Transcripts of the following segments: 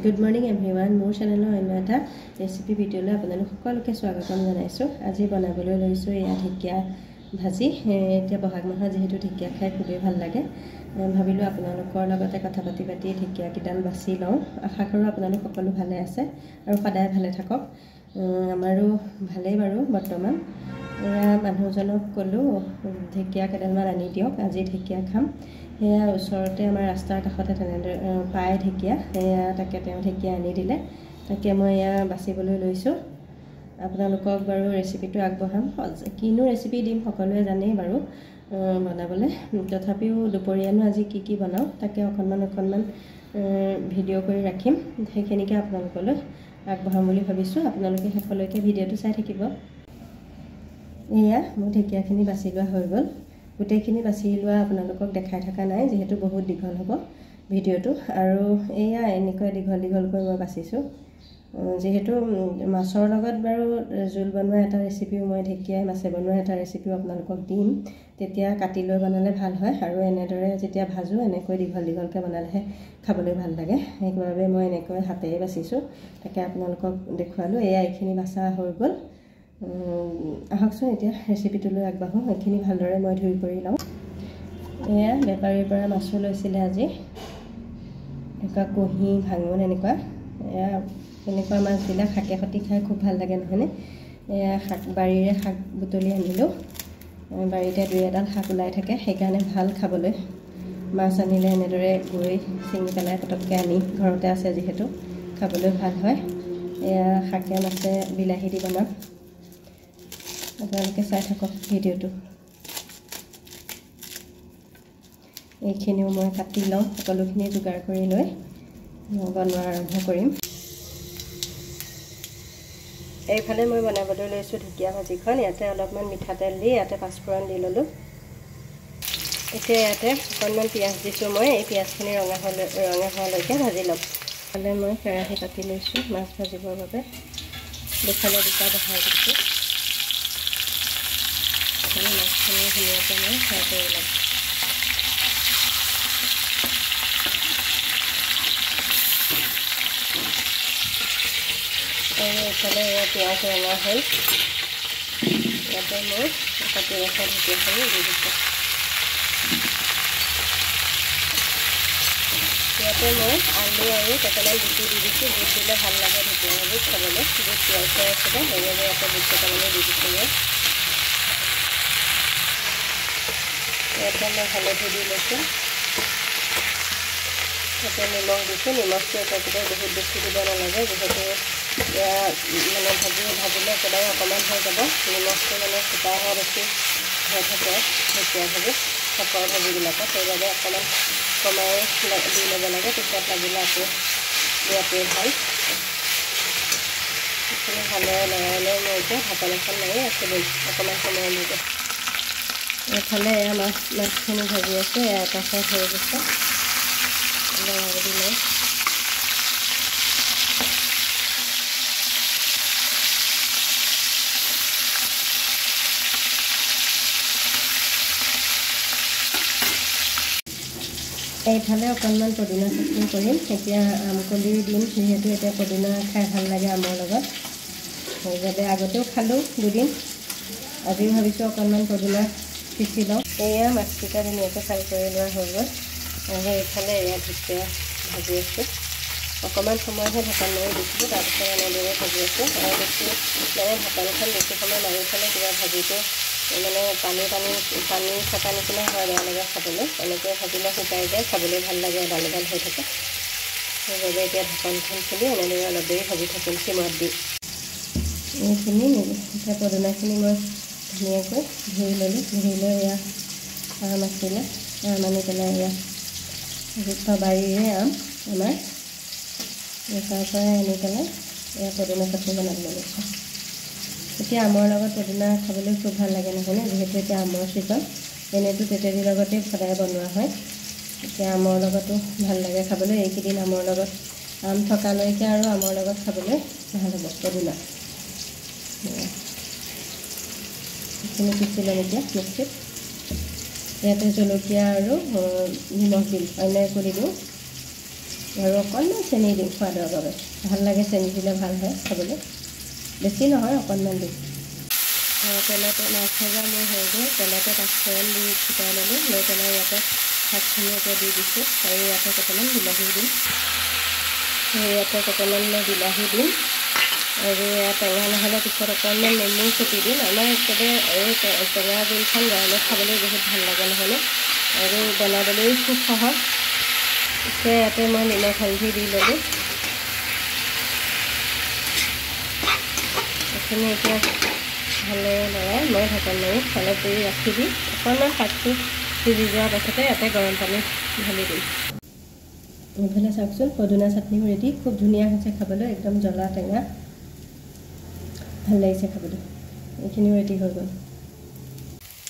Good morning everyone. More channel অন্য এটা recipe ভিডিঅ'লৈ আপোনালোক সকলোকে স্বাগতম জনাইছো। আজি বনাবলৈ লৈছো এয়া ঢেকীয়া ভাজি। এতিয়া বহাগ মাহত যেহেতু ঢেকীয়া খাই খুবেই ভাল লাগে, ভাবিলো আপোনালোকৰ লগতে কথা পাতি ঢেকীয়া কিডাল বাছি লওঁ। আশা কৰোঁ আপোনালোক সকলো ভালে আছে আৰু সদায় ভালে থাকক। আমাৰো ভালেই বাৰু বৰ্তমান। মানুহজনক ক'লো ঢেকীয়া কেইডালমান আনি দিয়ক, আজি ঢেকীয়া খাম। সেয়া ওচৰতে আমাৰ ৰাস্তাৰ কাষতে তেনেদৰে পায় ঢেকীয়া, সেয়া তাকে তেওঁ ঢেকীয়া আনি দিলে। তাকে মই এয়া বাচিবলৈ লৈছোঁ। আপোনালোকক বাৰু ৰেচিপিটো আগবঢ়াম। কিনো ৰেচিপি দিম সকলোৱে জানেই বাৰু বনাবলৈ, তথাপিও দুপৰীয়ানো আজি কি বনাওঁ তাকে অকণমান ভিডিঅ' কৰি ৰাখিম। সেইখিনিকে আপোনালোকলৈ আগবঢ়াম বুলি ভাবিছোঁ। আপোনালোকে শেষলৈকে ভিডিঅ'টো চাই থাকিব। এয়া মোৰ ঢেকীয়াখিনি বাছি লোৱা হৈ গ'ল। গোটেইখিনি বাছি লোৱা আপোনালোকক দেখাই থকা নাই, যিহেতু বহুত দীঘল হ'ব ভিডিঅ'টো। আৰু এয়া এনেকৈ দীঘলকৈ মই বাচিছোঁ। যিহেতু মাছৰ লগত বাৰু জোল বনোৱা এটা ৰেচিপিও মই ঢেকীয়াই মাছে বনোৱা এটা ৰেচিপিও আপোনালোকক দিম, তেতিয়া কাটি লৈ বনালে ভাল হয়। আৰু এনেদৰে যেতিয়া ভাজোঁ এনেকৈ দীঘলকৈ বনালেহে খাবলৈ ভাল লাগে। সেইবাবে মই এনেকৈ হাতেৰে বাচিছোঁ। তাকে আপোনালোকক দেখুৱালোঁ। এয়া এইখিনি বাছা হৈ গ'ল। আহকচোন এতিয়া ৰেচিপিটোলৈ আগবাঢ়োঁ। এইখিনি ভালদৰে মই ধুই কৰি লওঁ। এয়া বেপাৰীৰ পৰা মাছো লৈছিলে আজি, এনেকুৱা কুঁহি ভাঙোন এনেকুৱা মাছবিলাক শাকে সতি খাই খুব ভাল লাগে নহয়নে। এয়া বাৰীৰে শাক বুটলি আনিলোঁ। বাৰীতে দুই এডাল শাক ওলাই থাকে, সেইকাৰণে ভাল খাবলৈ। মাছ আনিলে এনেদৰে গৈ ছিঙি পেলাই পটককৈ আনি ঘৰতে আছে যিহেতু খাবলৈ ভাল হয়। এয়া শাকে মাছে বিলাহী দি বনাম। আপোনালোকে চাই থাকক ভিডিঅ'টো। এইখিনিও মই কাটি লওঁ, সকলোখিনি যোগাৰ কৰি লৈ বনোৱা আৰম্ভ কৰিম। এইফালে মই বনাবলৈ লৈছোঁ ঢেকীয়া ভাজিখন। ইয়াতে অলপমান মিঠাতেল দি ইয়াতে পাঁচফোৰণ দি ল'লোঁ। এতিয়া ইয়াতে অকণমান পিঁয়াজ দিছোঁ মই। এই পিঁয়াজখিনি ৰঙা হোৱালৈকে ভাজি ল'ম। ইফালে মই কেৰাহী পাতি লৈছোঁ মাছ ভাজিবৰ বাবে। দুফালে দুটা বহাই দিছোঁ। মাছখিনি ধুনীয়াকৈ মই ফ্ৰাই কৰি ল'ম। আৰু এইফালে এয়া পিঁয়াজ ৰঙা হ'ল। ইয়াতে মই কাটি ৰখা ঢেকীয়াখিনি দি দিছোঁ। ইয়াতে মই আলু আৰু কেইটামান গুটি দি দিছোঁ। বুট দিলে ভাল লাগে ঢেকীয়া ভাজিত খাবলৈ। বুট তিয়াই থোৱা আছিলে, সেইবাবে ইয়াতে বুট কেইটামানো দি দিছোঁ মই। ইয়াতে মই হালধি দি লৈছোঁ। ইয়াতে নিমখ দিছোঁ। নিমখটো একেবাৰে বহুত বেছি দিব নালাগে, যিহেতু এয়া ভাজিলে একেবাৰে অকণমান হৈ যাব। নিমখটো ফুটা হোৱা বেছি হৈ থাকে ঢেকীয়া ভাজিত, শাকৰ ভাজিবিলাকত, সেইবাবে অকণমান কমাই দি ল'ব লাগে। পিছত লাগিলে আকৌ দিয়াটোৱে ভাল। সেইখিনি ভালদৰে লৰাই লৈ মই এতিয়া ঢাকন এখন মাৰি আছিলোঁ অকণমান সময়লৈকে। এইফালে এয়া মাছখিনি ভাজি আছে। এয়া এটা চাইড হৈ গৈছে, লৰাই দি লওঁ। এইফালে অকণমান পদিনা চাটনি কৰিম। এতিয়া আমকলিৰ দিন, যিহেতু এতিয়া পদিনা খাই ভাল লাগে আমৰ লগত, সেইবাবে আগতেও খালোঁ দুদিন। আজিও ভাবিছোঁ অকণমান পদিনা পিচি লওঁ। এয়া মাছকেইটা ধুনীয়াকৈ ফ্ৰাই কৰি লোৱা হৈ গ'ল। আৰু এইফালে এয়া ঢেকীয়া ভাজি আছোঁ। অকণমান সময়হে ঢাকন মাৰি দিছিলোঁ, তাৰপিছত এনেদৰে ভাজি আছোঁ। আৰু বেছি ঢাকনখন বেছি সময় মাৰি থ'লে কিবা ভাজিটো পানী থকা নিচিনা হয়, বেয়া লাগে খাবলৈ। এনেকৈ ভাজিলে শুকাই যায়, খাবলৈ ভাল লাগে, এডাল হৈ থাকে। সেইবাবে এতিয়া ঢাকনখন খুলি এনেদৰে অলপ দেৰি ভাজি থাকিম চিমত দি। এইখিনি এতিয়া পদিনাখিনি মই ধুনীয়াকৈ ধুই ল'লোঁ। ধুই লৈ এয়া আম আছিলে, আম আনি পেলাই এয়া বাৰীৰে আম আমাৰ, তাৰ পৰাই আনি পেলাই এয়া পদিনা চাটনি বনাবলৈ লৈছোঁ। এতিয়া আমৰ লগত পদিনা খাবলৈ খুব ভাল লাগে নহয়নে, যিহেতু এতিয়া আমৰ ছিজন। এনেইতো তেতেলীৰ লগতেই সদায় বনোৱা হয়। এতিয়া আমৰ লগতো ভাল লাগে খাবলৈ। এইকেইদিন আমৰ লগত আম থকালৈকে আৰু আমৰ লগত খাবলৈ ভাল হ'ব পদিনা। এইখিনি পিচি ল'ম এতিয়া মিক্সিত। ইয়াতে জলকীয়া আৰু নিমখ দিম, অন্য একো দি দিওঁ। আৰু অকণমান চেনি দিম সোৱাদৰ বাবে ভাল লাগে চেনি দিলে ভাল হয় খাবলৈ বেছি নহয় অকণমান দিম তেলতে মাছ ভজা মোৰ হৈ গ'ল তেলতে পাঁচফোৰণ দি ফুটাই ল'লোঁ লৈ পেলাই ইয়াতে শাকখিনিকে দি দিছোঁ আৰু ইয়াতে কেইটামান বিলাহী দিম আৰু ইয়াত টেঙা নহ'লে পিছত অকণমান নেমু চেপি দিম আমাৰ একেবাৰে এই টেঙা জোলখন গৰমত খাবলৈ বহুত ভাল লাগে নহ'লে আৰু বনাবলৈও খুব সহজ এতিয়া ইয়াতে মই নিমখ হালধি দি ল'লোঁ এইখিনি এতিয়া ভালদৰে লৰাই মই ঢাকন মাৰি অলপ দেৰি ৰাখি দিম অকণমান শাকটো সিজি যোৱাৰ পাছতে ইয়াতে গৰম পানী ঢালি দিম এইফালে চাওকচোন পদুনা চাটনিও ৰেডি খুব ধুনীয়া হৈছে খাবলৈ একদম জ্বলা টেঙা ভাল লাগিছে খাবলৈ এইখিনিও ৰেডি হৈ গ'ল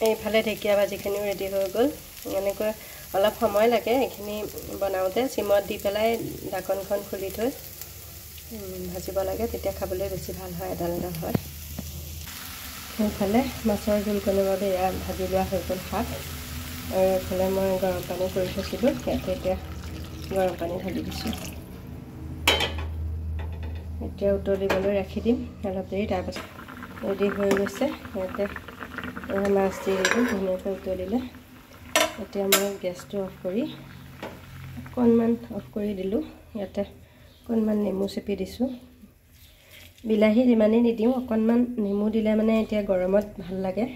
এইফালে ঢেকীয়া ভাজিখিনিও ৰেডি হৈ গ'ল এনেকৈ অলপ সময় লাগে এইখিনি বনাওঁতে চিমত দি পেলাই ঢাকনখন খুলি থৈ ভাজিব লাগে তেতিয়া খাবলৈ বেছি ভাল হয় এডাল এডাল হয় সেইফালে মাছৰ জোলকণৰ বাবে এয়া ভাজি লোৱা হৈ গ'ল শাক আৰু এইফালে মই গৰম পানী কৰি থৈছিলোঁ ইয়াতে এতিয়া গৰম পানী ঢালি দিছোঁ এতিয়া উতলিবলৈ ৰাখি দিম অলপ দেৰি তাৰপাছত ৰেডি হৈ গৈছে ইয়াতে মাছ দি দিলোঁ ধুনীয়াকৈ উতলিলে এতিয়া মই গেছটো অফ কৰি দিলোঁ ইয়াতে অকণমান নেমু চেপি দিছোঁ বিলাহী যিমানেই নিদিওঁ অকণমান নেমু দিলে মানে এতিয়া গৰমত ভাল লাগে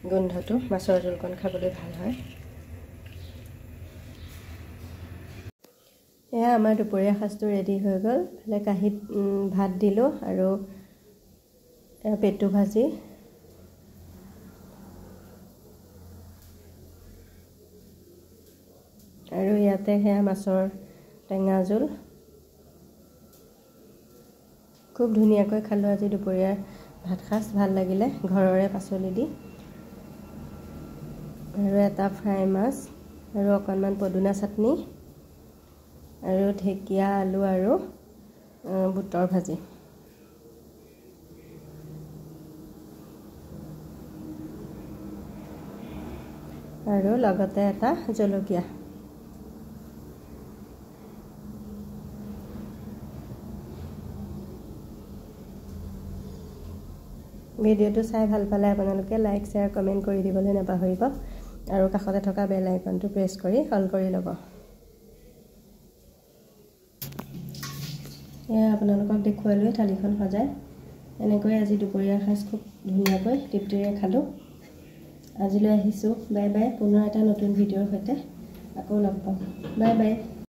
গোন্ধটো মাছৰ জোলকণ খাবলৈ ভাল হয় এয়া আমাৰ দুপৰীয়া সাজটো ৰেডি হৈ গ'ল ফালে কাঁহীত ভাত দিলোঁ আৰু পেটু ভাজি আৰু ইয়াতে সেয়া মাছৰ টেঙা জোল খুব ধুনীয়াকৈ খালোঁ আজি দুপৰীয়াৰ ভাত সাজ ভাল লাগিলে ঘৰৰে পাচলি দি আৰু এটা ফ্ৰাই মাছ আৰু অকণমান পদুনা চাটনি আৰু ঢেকীয়া আলু আৰু বুটৰ ভাজি আৰু লগতে এটা জলকীয়া ভিডিঅ'টো চাই ভাল পালে আপোনালোকে লাইক শ্বেয়াৰ কমেণ্ট কৰি দিবলৈ নাপাহৰিব আৰু কাষতে থকা বেল আইকনটো প্ৰেছ কৰি অল কৰি ল'ব এয়া আপোনালোকক দেখুৱালৈ থালিখন সজাই এনেকৈ আজি দুপৰীয়াৰ সাজ খুব ধুনীয়াকৈ তৃপ্তিৰে খালোঁ আজিলৈ আহিছোঁ বাই বাই পুনৰ এটা নতুন ভিডিঅ'ৰ সৈতে আকৌ লগ পাম বাই বাই